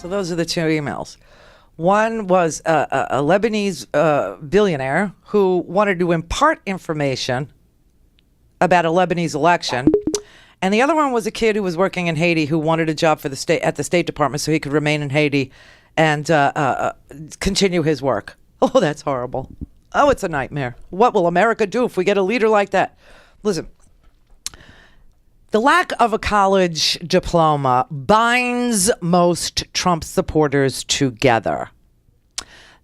So those are the two emails. One was a Lebanese billionaire who wanted to impart information about a Lebanese election. And the other one was a kid who was working in Haiti who wanted a job for the state at the State Department so he could remain in Haiti and continue his work. Oh, that's horrible. Oh, it's a nightmare. What will America do if we get a leader like that? Listen, the lack of a college diploma binds most Trump supporters together.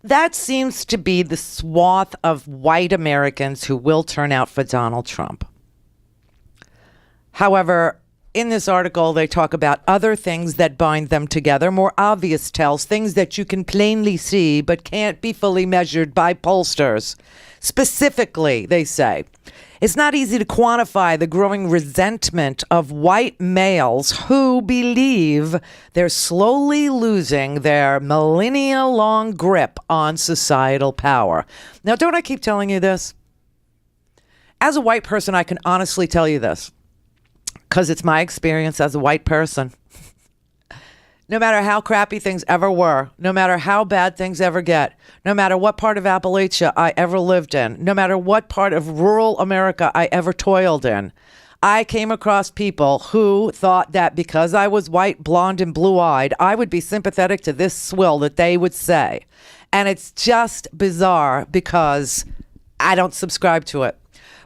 That seems to be the swath of white Americans who will turn out for Donald Trump. However, in this article, they talk about other things that bind them together, more obvious tells, things that you can plainly see but can't be fully measured by pollsters. Specifically, they say, it's not easy to quantify the growing resentment of white males who believe they're slowly losing their millennia-long grip on societal power. Now, don't I keep telling you this? As a white person, I can honestly tell you this, because it's my experience as a white person. No matter how crappy things ever were, no matter how bad things ever get, no matter what part of Appalachia I ever lived in, no matter what part of rural America I ever toiled in, I came across people who thought that because I was white, blonde, and blue-eyed, I would be sympathetic to this swill that they would say. And it's just bizarre because I don't subscribe to it.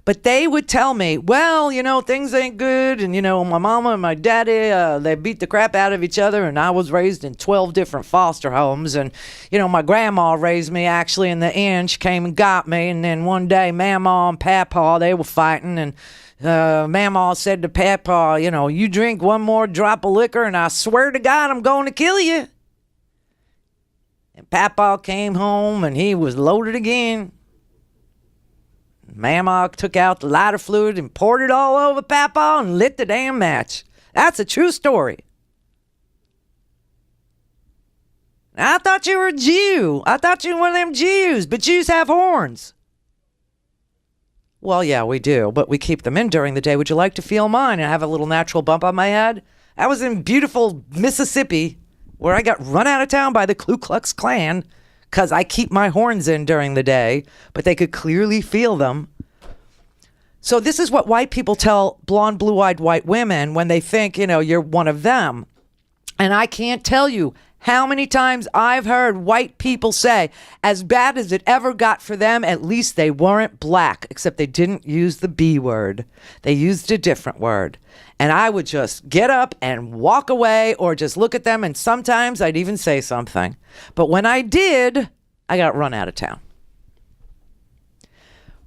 But they would tell me, well, you know, things ain't good. And, you know, my mama and my daddy, they beat the crap out of each other. And I was raised in 12 different foster homes. And, you know, my grandma raised me actually in the end. She came and got me. And then one day, Mama and Papa, they were fighting. And Mama said to Papa, you know, you drink one more drop of liquor and I swear to God, I'm going to kill you. And Papa came home and he was loaded again. Mama took out the lighter fluid and poured it all over Papa and lit the damn match. That's a true story. I thought you were a Jew. I thought you were one of them Jews, but Jews have horns. Well, yeah, we do, but we keep them in during the day. Would you like to feel mine and have a little natural bump on my head? I was in beautiful Mississippi where I got run out of town by the Ku Klux Klan because I keep my horns in during the day, but they could clearly feel them. So this is what white people tell blonde, blue-eyed white women when they think, you know, you're one of them. And I can't tell you how many times I've heard white people say, as bad as it ever got for them, at least they weren't black, except they didn't use the B word. They used a different word. And I would just get up and walk away or just look at them. And sometimes I'd even say something. But when I did, I got run out of town.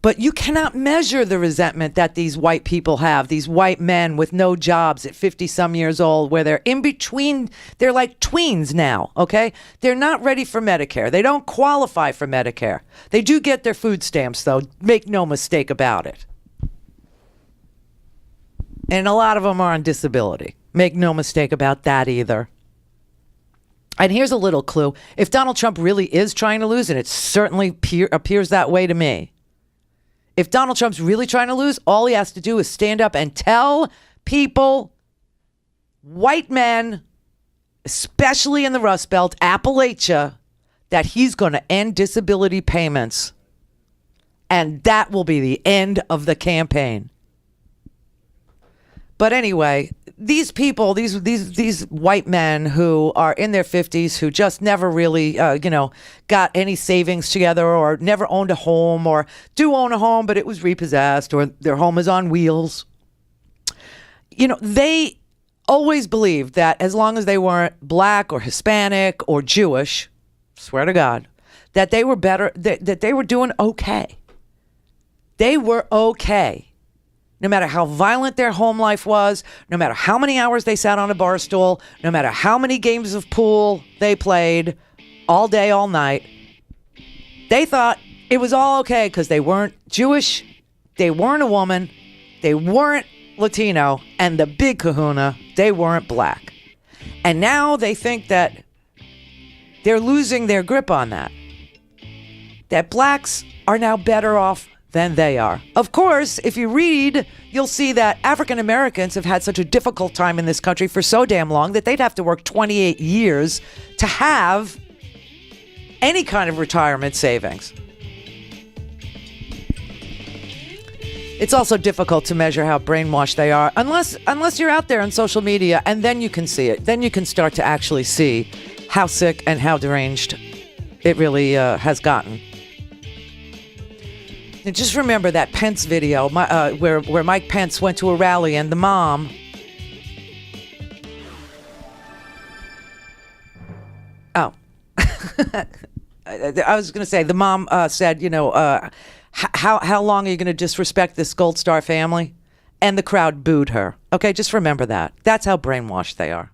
But you cannot measure the resentment that these white people have, these white men with no jobs at 50 some years old, where they're in between. They're like tweens now, okay? They're not ready for Medicare. They don't qualify for Medicare. They do get their food stamps, though. Make no mistake about it. And a lot of them are on disability. Make no mistake about that either. And here's a little clue. If Donald Trump really is trying to lose, and it certainly appears that way to me, if Donald Trump's really trying to lose, all he has to do is stand up and tell people, white men, especially in the Rust Belt, Appalachia, that he's going to end disability payments. And that will be the end of the campaign. But anyway, these people, these white men who are in their 50s, who just never really, got any savings together, or never owned a home, or do own a home, but it was repossessed, or their home is on wheels. You know, they always believed that as long as they weren't black or Hispanic or Jewish, swear to God, that they were better, that they were doing okay. They were okay. No matter how violent their home life was, no matter how many hours they sat on a bar stool, no matter how many games of pool they played all day, all night, they thought it was all okay because they weren't Jewish, they weren't a woman, they weren't Latino, and the big kahuna, they weren't black. And now they think that they're losing their grip on that. That blacks are now better off than they are. Of course, if you read, you'll see that African Americans have had such a difficult time in this country for so damn long that they'd have to work 28 years to have any kind of retirement savings. It's also difficult to measure how brainwashed they are unless you're out there on social media, and then you can see it. Then you can start to actually see how sick and how deranged it really has gotten. And just remember that Pence video where Mike Pence went to a rally and the mom I was going to say the mom said, how long are you going to disrespect this Gold Star family? And the crowd booed her. Okay, just remember that. That's how brainwashed they are.